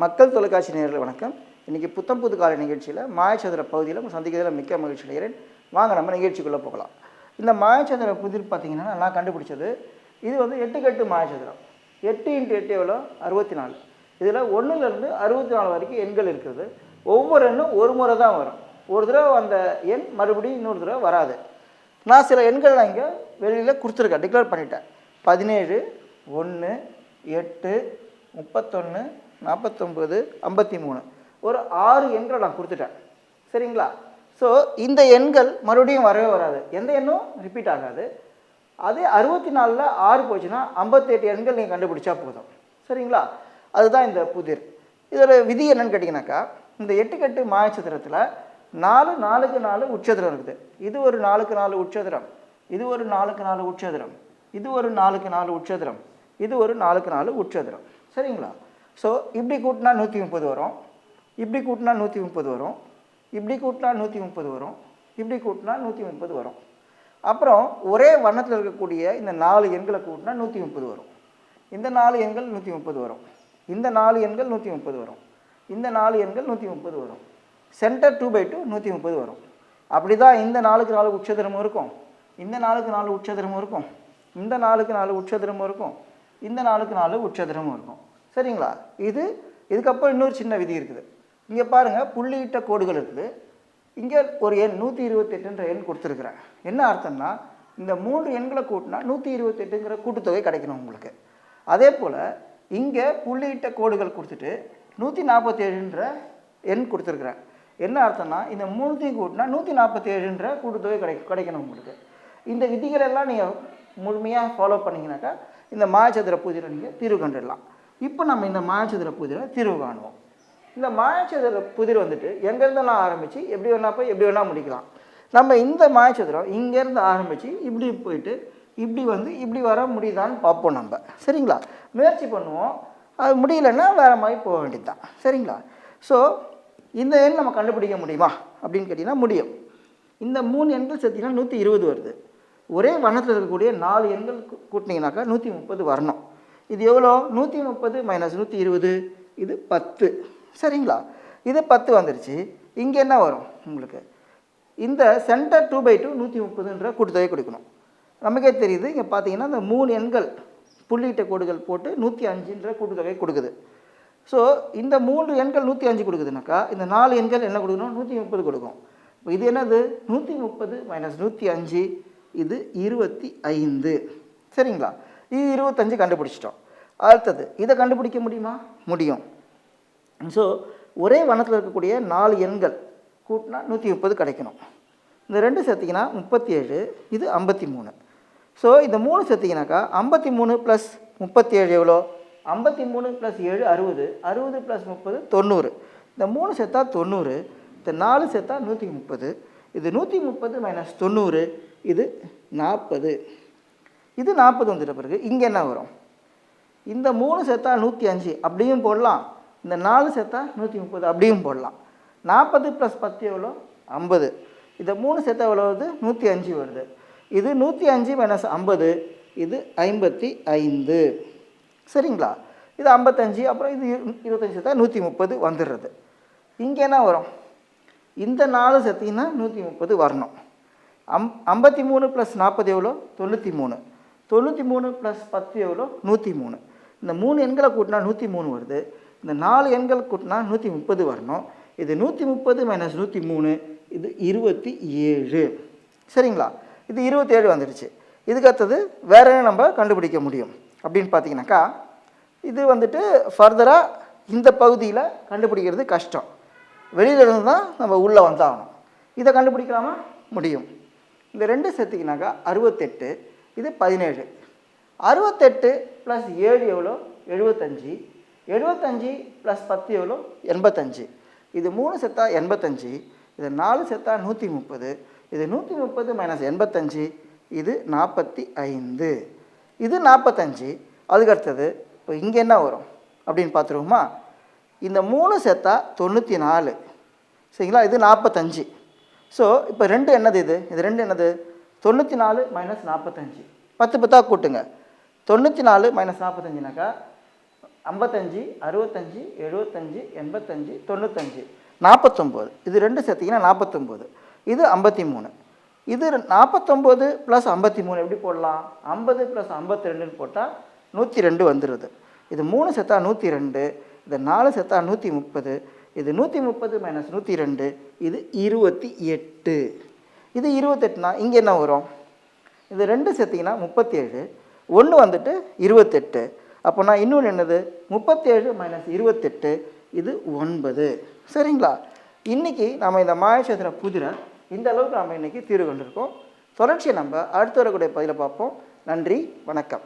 மக்கள் தொலைக்காட்சி நேயர்கள் வணக்கம். இன்றைக்கி புத்தம் புது காலை நிகழ்ச்சியில் மாயச்சதுர பகுதியில் சந்திக்கிறதுல மிக்க மகிழ்ச்சி அடைகிறேன். வாங்க நம்ம நிகழ்ச்சிக்குள்ளே போகலாம். இந்த மாயச்சதுர புதிர் பார்த்திங்கன்னா நான் கண்டுபிடிச்சது இது வந்து 8 மாயச்சதுரம். 8 × 8 எவ்வளோ 64. இதில் 1லேருந்து 64 வரைக்கும் எண்கள் இருக்கிறது. ஒவ்வொரு எண்ணும் ஒரு முறை தான் வரும். ஒரு தடவை அந்த எண் மறுபடியும் இன்னொரு தடவை வராது. நான் சில எண்கள் நான் இங்கே வெளியில் கொடுத்துருக்கேன், டிக்ளேர் பண்ணிட்டேன். 17, 1, 8, 31, 49, 53 ஒரு 6 எண்களை நான் கொடுத்துட்டேன். சரிங்களா? ஸோ இந்த எண்கள் மறுபடியும் வரவே வராது, எந்த எண்ணும் ரிப்பீட் ஆகாது. அதே 64ல் 6 போச்சுன்னா 58 எண்கள் நீங்கள் கண்டுபிடிச்சா போதும். சரிங்களா? அதுதான் இந்த புதிர். இதோட விதி என்னன்னு கேட்டிங்கனாக்கா, இந்த 8 மாயச்சதுரத்தில் 4 4க்கு 4 உட்சதுரம் இருக்குது. இது ஒரு 4க்கு 4 உட்சதுரம், இது ஒரு 4க்கு 4 உட்சதுரம், இது ஒரு 4க்கு 4 உட்சதுரம், இது ஒரு 4க்கு 4 உட்சதுரம். சரிங்களா? ஸோ இப்படி கூட்டினா 130 வரும், இப்படி கூட்டினா 130 வரும், இப்படி கூட்டினா 130 வரும், இப்படி கூட்டினா 130 வரும். அப்புறம் ஒரே வண்ணத்தில் இருக்கக்கூடிய இந்த 4 எண்களை கூட்டினா 130 வரும். இந்த 4 எண்கள் 130 வரும், இந்த 4 எண்கள் 130 வரும், இந்த 4 எண்கள் 130 வரும். சென்டர் 2/2 130 வரும். அப்படி தான் இந்த 4க்கு 4 உட்சதுரமும் இருக்கும், இந்த 4க்கு 4 உட்சதுரமும் இருக்கும், இந்த 4க்கு 4 உட்சதுரமும் இருக்கும், இந்த 4க்கு 4 உட்சதுரமும் இருக்கும். சரிங்களா? இதுக்கப்புறம் இன்னொரு சின்ன விதி இருக்குது. இங்கே பாருங்கள், புள்ளியிட்ட கோடுகள் இருக்குது. இங்கே ஒரு எண் 128 எண் கொடுத்துருக்குறேன். என்ன அர்த்தம்னா, இந்த 3 எண்களை கூட்டினா 128ங்கிற கூட்டுத்தொகை கிடைக்கணும் உங்களுக்கு. அதே போல் இங்கே புள்ளியிட்ட கோடுகள் கொடுத்துட்டு 147 எண் கொடுத்துருக்குறேன். என்ன அர்த்தம்னா, இந்த 3 கூட்டினா 147 கூட்டுத்தொகை கிடைக்கணும் உங்களுக்கு. இந்த விதிகளெல்லாம் நீங்கள் முழுமையாக ஃபாலோ பண்ணிங்கனாக்கா இந்த மாயச்சதுர புதிரை நீங்கள் தீர்வு கண்டுடலாம். இப்போ நம்ம இந்த மாயச்சதுர புதிரை தீர்வு காணுவோம். இந்த மாயச்சதுர புதிர் வந்துட்டு எங்கேருந்தெல்லாம் ஆரம்பித்து எப்படி வேணால் போய் எப்படி வேணால் முடிக்கலாம். நம்ம இந்த மாயச்சதுரம் இங்கேருந்து ஆரம்பித்து இப்படி போயிட்டு இப்படி வந்து இப்படி வர முடியுதான்னு பார்ப்போம் நம்ம. சரிங்களா? முயற்சி பண்ணுவோம். அது முடியலைன்னா வேறு மாதிரி போக வேண்டியது தான். சரிங்களா? ஸோ இந்த எண் நம்ம கண்டுபிடிக்க முடியுமா அப்படின்னு கேட்டிங்கன்னா முடியும். இந்த 3 எண்கள் சேர்த்திங்கன்னா 120 வருது. ஒரே வண்ணத்தில் இருக்கக்கூடிய 4 எண்கள் கூட்டினீங்கனாக்கா 130 வரணும். இது எவ்வளோ? 130 - 120, இது 10. சரிங்களா? இது 10 வந்துருச்சு. இங்கே என்ன வரும் உங்களுக்கு? இந்த சென்டர் 2/2 130 கூட்டுத்தொகை கொடுக்கணும். நமக்கே தெரியுது. இங்கே பார்த்தீங்கன்னா இந்த 3 எண்கள் புள்ளியிட்ட கோடுகள் போட்டு 105 கூட்டுத்தொகை கொடுக்குது. ஸோ இந்த 3 எண்கள் 105 கொடுக்குதுனாக்கா இந்த 4 எண்கள் என்ன கொடுக்கணும்? 130 கொடுக்கும். இப்போ இது என்னது? 130 - 105, இது 25. சரிங்களா? இது 25 கண்டுபிடிச்சிட்டோம். அடுத்தது இதை கண்டுபிடிக்க முடியுமா? முடியும். ஸோ ஒரே வண்ணத்தில் இருக்கக்கூடிய 4 எண்கள் கூட்டினா 130 கிடைக்கணும். இந்த 2 சேர்த்திங்கன்னா 37, இது 53. ஸோ இந்த 3 சேர்த்திங்கனாக்கா 53 + 37 எவ்வளோ? 53 + 7 60, 60 + 30 90. இந்த 3 சேர்த்தா 90, இந்த 4 சேர்த்தா 130, இது 130 - 90, இது 40. இது 40 வந்துட்ட பிறகு இங்கே என்ன வரும்? இந்த 3 சேர்த்தா 105 அப்படியும் போடலாம், இந்த 4 சேர்த்தா 130 அப்படியும் போடலாம். 40 + 10 எவ்வளோ? 50. இந்த 3 சேர்த்தா எவ்வளோ வருது? 105 வருது. இது 105 - 50, இது 55. சரிங்களா? இது 55, அப்புறம் இது 25 சேர்த்தா 130 வந்துடுறது. இங்கே என்ன வரும்? இந்த 4 சேர்த்திங்கன்னா 130 வரணும். 53 + 40 எவ்வளோ? 93. 93 + 10 எவ்வளோ? 103. இந்த 3 எண்களை கூட்டினா 103 வருது. இந்த 4 எண்கள் கூட்டினா 130 வரணும். இது 130 - 103, இது 27. சரிங்களா? இது 27 வந்துடுச்சு. இதுக்கு அடுத்தது வேறு என்ன நம்ம கண்டுபிடிக்க முடியும் அப்படின்னு பார்த்தீங்கன்னாக்கா, இது வந்துட்டு ஃபர்தராக இந்த பகுதியில் கண்டுபிடிக்கிறது கஷ்டம். வெளியிலிருந்து தான் நம்ம உள்ளே வந்தாகணும். இதை கண்டுபிடிக்கலாமா? முடியும். இந்த 2 சேர்த்திங்கனாக்கா 68, இது 17. 68 + 7 எவ்வளோ? 75. 75 + 10 எவ்வளோ? 85. இது 3 சேர்த்தா 85, இது 4 சேர்த்தா 130, இது 130 - 85, இது 45. இது 45. அதுக்கடுத்தது இப்போ இங்கே என்ன வரும் அப்படின்னு பார்த்துருவோமா? இந்த 3 சேர்த்தா 94. சரிங்களா? இது 45. ஸோ இப்போ 2 என்னது? இது 2 என்னது? 94 - 45. 10 10 கூட்டுங்க. 94 - 45னாக்கா 55, 65, 75, 85, 95, 49. இது ரெண்டு சேர்த்திங்கன்னா 49. இது 53. இது 49 + 53 எப்படி போடலாம்? 50 + 52ன்னு போட்டால் 102 வந்துடுது. இது 3 சேர்த்தா 102, இது 4 சேர்த்தா 130, இது 130 - 102, இது 28. இது 28னா இங்கே என்ன வரும்? இது 2 சேர்த்திங்கன்னா 37, 1 வந்துட்டு 28. அப்போனா இன்னொன்று என்னது? 37 - 28, இது 9. சரிங்களா? இன்றைக்கி நம்ம இந்த மாயசதுர புதிரை இந்த அளவுக்கு நம்ம இன்றைக்கி தீர்வு கொண்டிருக்கோம். தொடர்ச்சியை நம்ம அடுத்து வரக்கூடிய பதிலை பார்ப்போம். நன்றி, வணக்கம்.